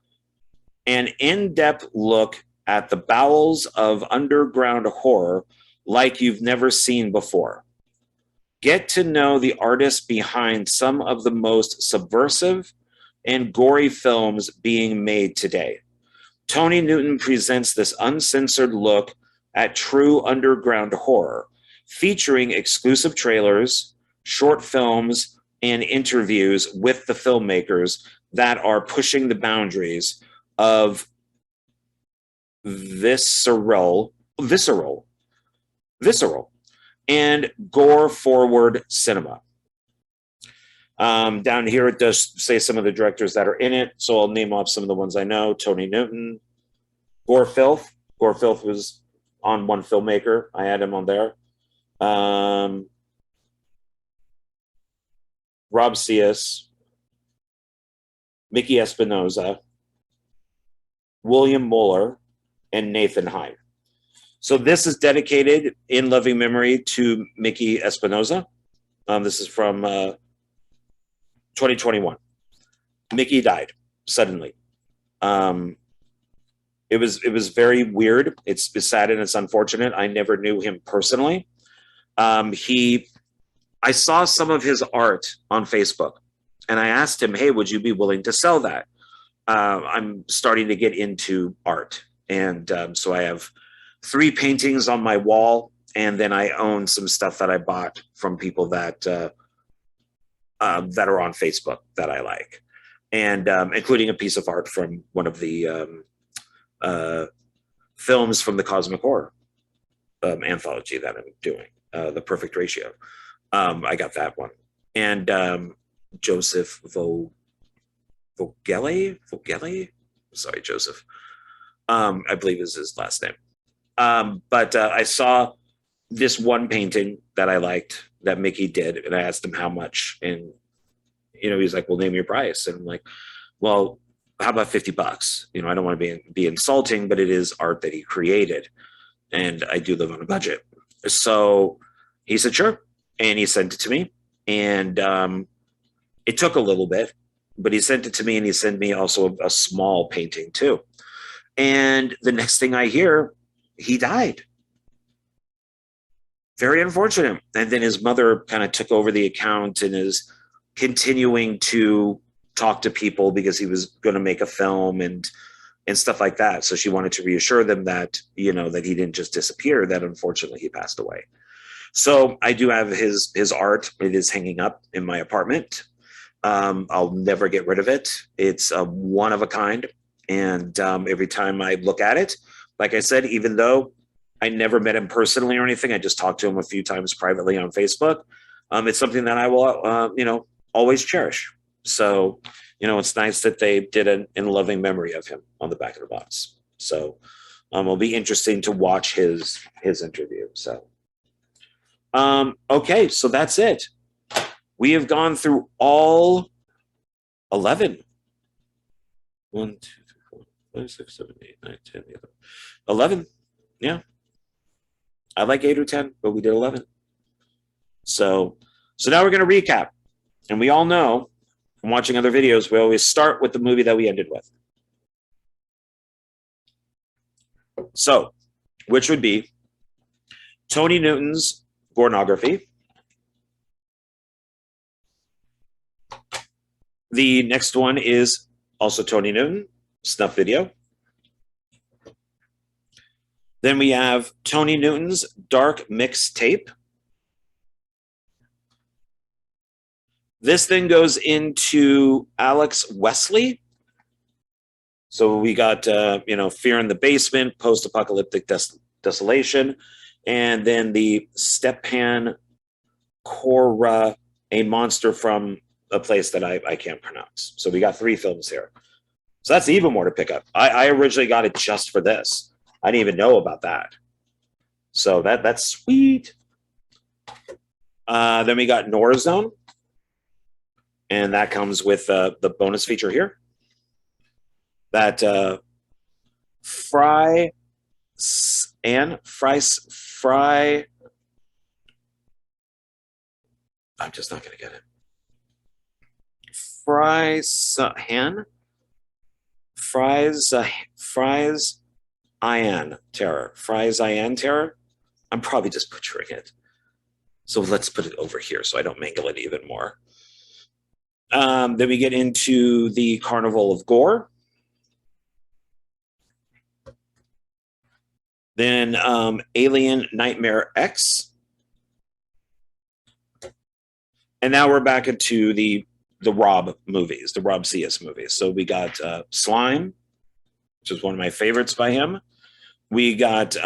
An in-depth look at the bowels of underground horror like you've never seen before. Get to know the artists behind some of the most subversive and gory films being made today. Tony Newton presents this uncensored look at true underground horror, featuring exclusive trailers, short films, and interviews with the filmmakers that are pushing the boundaries of visceral, and gore-forward cinema. Down here, it does say some of the directors that are in it, so I'll name off some of the ones I know. Tony Newton, Gore Filth. Gore Filth was on one filmmaker. I had him on there. Rob Ceus, Mickey Espinoza, William Mueller, and Nathan Hine. So this is dedicated in loving memory to Mickey Espinoza. This is from 2021. Mickey died suddenly. It was very weird. It's sad and it's unfortunate. I never knew him personally. I saw some of his art on Facebook, and I asked him, "Hey, would you be willing to sell that?" I'm starting to get into art, and so I have 3 paintings on my wall, and then I own some stuff that I bought from people that are on Facebook that I like, and including a piece of art from one of the films from the Cosmic Horror anthology that I'm doing, The Perfect Ratio. I got that one. And Joseph Vogele? Sorry, Joseph. I believe is his last name. But I saw this one painting that I liked that Mickey did, and I asked him how much, and he's like, well, name your price. And I'm like, well, how about $50? I don't want to be insulting, but it is art that he created. And I do live on a budget. So he said, sure. And he sent it to me. And it took a little bit, but he sent it to me, and he sent me also a small painting too. And the next thing I hear, he died. Very unfortunate. And then his mother kind of took over the account and is continuing to talk to people because he was going to make a film and stuff like that. So she wanted to reassure them that, that he didn't just disappear, that unfortunately he passed away. So I do have his art. It is hanging up in my apartment. I'll never get rid of it. It's a one of a kind. And every time I look at it, like I said, even though I never met him personally or anything, I just talked to him a few times privately on Facebook. It's something that I will, always cherish. So, it's nice that they did an in loving memory of him on the back of the box. So it'll be interesting to watch his interview. So, okay, so that's it. We have gone through all 11. 1, 2, 3, 4, 5, 6, 7, 8, 9, 10, 11. Yeah. I like 8 or 10, but we did 11. So now we're going to recap. And we all know from watching other videos, we always start with the movie that we ended with. So, which would be Tony Newton's Gorenography. The next one is also Tony Newton, Snuff Video. Then we have Tony Newton's Dark Mix Tape. This thing goes into Alex Wesley. So we got, Fear in the Basement, Post-Apocalyptic Desolation, and then the Stepan Kora, a monster from a place that I can't pronounce. So we got 3 films here. So that's even more to pick up. I originally got it just for this. I didn't even know about that. So that's sweet. Then we got Nora Zone. And that comes with the bonus feature here. That Fry. I'm just not going to get it. Fries Ian Terror. I'm probably just butchering it. So let's put it over here so I don't mangle it even more. Then we get into the Carnival of Gore. Then Alien Nightmare X. And now we're back into the Rob movies, the Rob Ceus movies. So we got Slime, which is one of my favorites by him. We got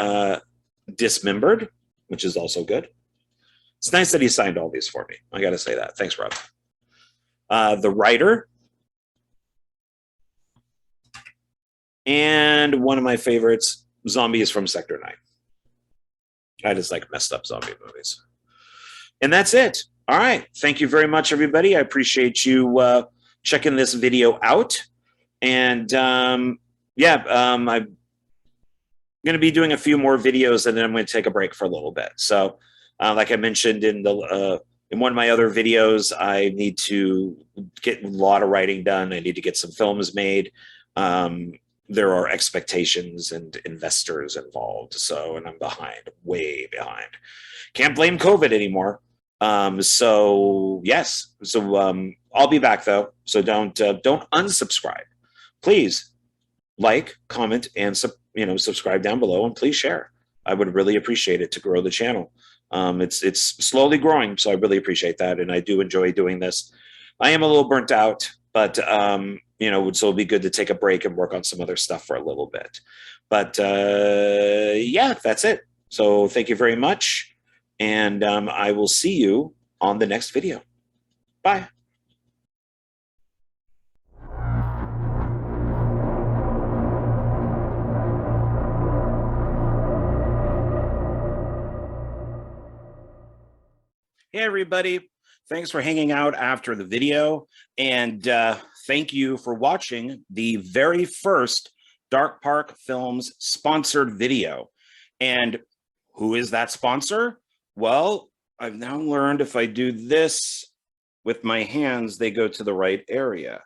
Dismembered, which is also good. It's nice that he signed all these for me. I got to say that. Thanks, Rob. The Writer. And one of my favorites, Zombies from Sector 9. I just like messed up zombie movies. And that's it. All right. Thank you very much, everybody. I appreciate you checking this video out. And I'm going to be doing a few more videos, and then I'm going to take a break for a little bit. So like I mentioned in one of my other videos, I need to get a lot of writing done. I need to get some films made. There are expectations and investors involved. And I'm behind, way behind. Can't blame COVID anymore. So yes. So I'll be back though. So don't unsubscribe. Please like, comment, and subscribe down below, and please share. I would really appreciate it to grow the channel. It's slowly growing, so I really appreciate that, and I do enjoy doing this. I am a little burnt out, but so it'll be good to take a break and work on some other stuff for a little bit. But yeah, that's it. So thank you very much, and I will see you on the next video. Bye. Hey, everybody. Thanks for hanging out after the video. And thank you for watching the very first Dark Park Films sponsored video. And who is that sponsor? Well, I've now learned if I do this with my hands, they go to the right area.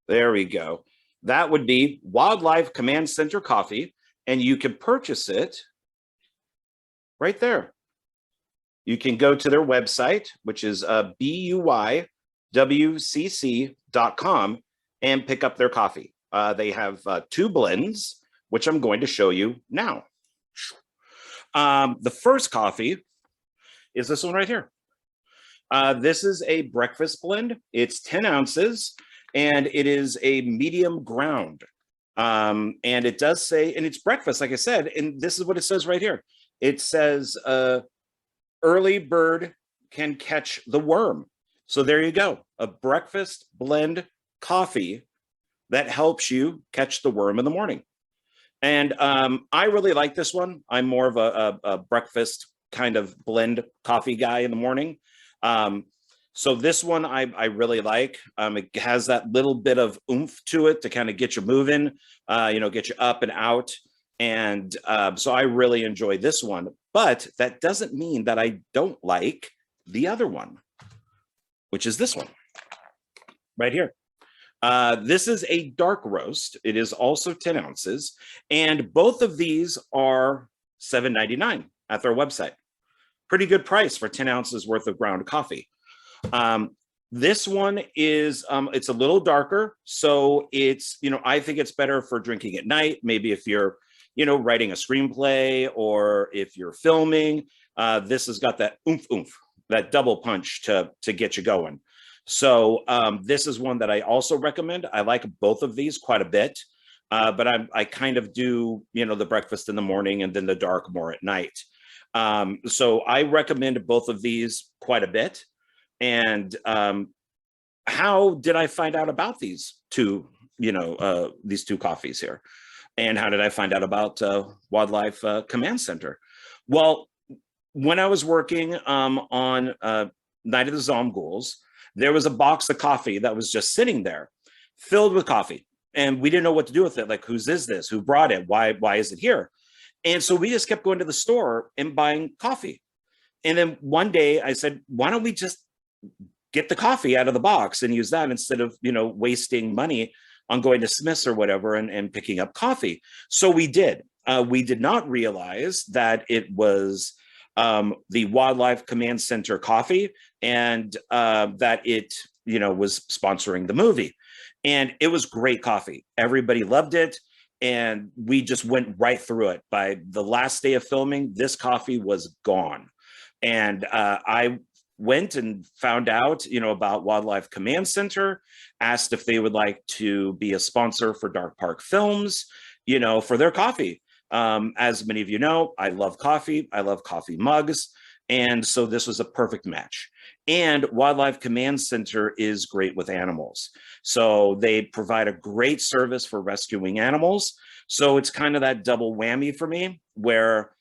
There we go. That would be Wildlife Command Center Coffee, and you can purchase it right there. You can go to their website, which is buyWCC.com, and pick up their coffee. They have 2 blends, which I'm going to show you now. The first coffee is this one right here. This is a breakfast blend. It's 10 ounces, and it is a medium ground. And it does say, and it's breakfast, like I said, and this is what it says right here. It says, early bird can catch the worm. So there you go, a breakfast blend coffee that helps you catch the worm in the morning. And I really like this one. I'm more of a breakfast kind of blend coffee guy in the morning. So this one I really like. It has that little bit of oomph to it to kind of get you moving, get you up and out. And so I really enjoy this one, but that doesn't mean that I don't like the other one, which is this one right here. This is a dark roast. It is also 10 ounces, and both of these are $7.99 at their website. Pretty good price for 10 ounces worth of ground coffee. This one is, it's a little darker. So it's, I think it's better for drinking at night. Maybe if you're, writing a screenplay or if you're filming, this has got that oomph, that double punch to get you going. So this is one that I also recommend. I like both of these quite a bit, but I kind of do, the breakfast in the morning and then the dark more at night. So I recommend both of these quite a bit. And how did I find out about these two, these 2 coffees here? And how did I find out about Wildlife Command Center? Well, when I was working on Night of the Zomghouls, there was a box of coffee that was just sitting there, filled with coffee. And we didn't know what to do with it. Like, whose is this? Who brought it? Why is it here? And so we just kept going to the store and buying coffee. And then one day I said, why don't we just get the coffee out of the box and use that instead of, wasting money on going to Smith's or whatever and picking up coffee. So we did. We did not realize that it was the Wildlife Command Center coffee and that it, was sponsoring the movie. And it was great coffee. Everybody loved it. And we just went right through it. By the last day of filming, this coffee was gone. And I went and found out, about Wildlife Command Center, asked if they would like to be a sponsor for Dark Park Films, for their coffee. As many of you know, I love coffee. I love coffee mugs. And so this was a perfect match. And Wildlife Command Center is great with animals. So they provide a great service for rescuing animals. So it's kind of that double whammy for me, where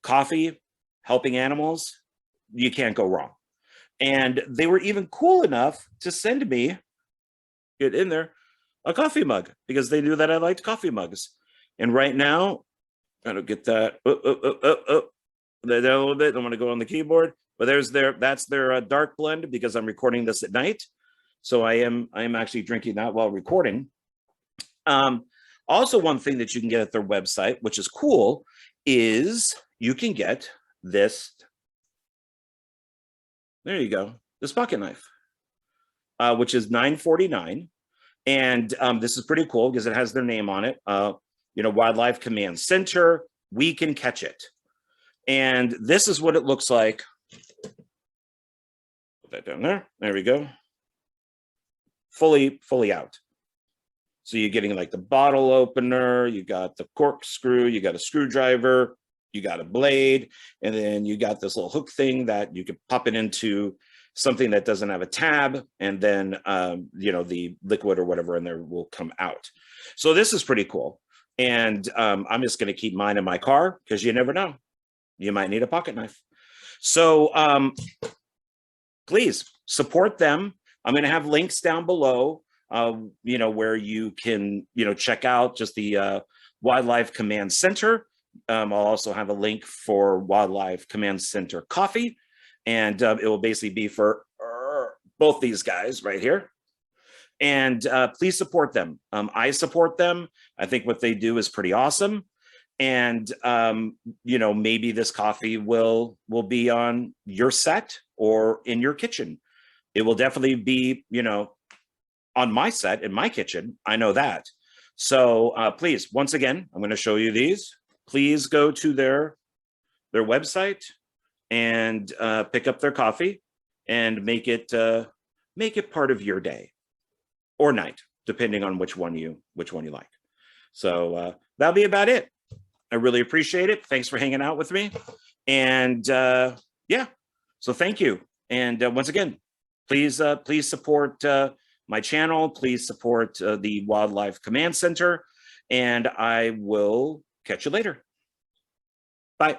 coffee, helping animals, you can't go wrong. And they were even cool enough to send me, get in there, a coffee mug, because they knew that I liked coffee mugs. And right now, I don't get that. A little bit. I want to go on the keyboard, but that's their dark blend, because I'm recording this at night. So I am actually drinking that while recording. Also, one thing that you can get at their website, which is cool, is you can get this. There you go. This pocket knife, which is $9.49. And this is pretty cool because it has their name on it. Wildlife Command Center, we can catch it. And this is what it looks like. Put that down there. There we go. Fully out. So you're getting like the bottle opener, you got the corkscrew, you got a screwdriver, you got a blade, and then you got this little hook thing that you could pop it into something that doesn't have a tab, and then the liquid or whatever in there will come out. So this is pretty cool. And I'm just going to keep mine in my car because you never know. You might need a pocket knife. So please support them. I'm going to have links down below, where you can, check out just the Wildlife Command Center. I'll also have a link for Wildlife Command Center coffee, and it will basically be for both these guys right here. And please support them. I support them. I think what they do is pretty awesome. And, maybe this coffee will be on your set or in your kitchen. It will definitely be, on my set, in my kitchen. I know that. So please, once again, I'm going to show you these. Please go to their website and pick up their coffee and make it part of your day or night, depending on which one you like. So that'll be about it. I really appreciate it. Thanks for hanging out with me. And yeah, so thank you. And once again, please support my channel. Please support the Wildlife Command Center. And I will catch you later. Bye.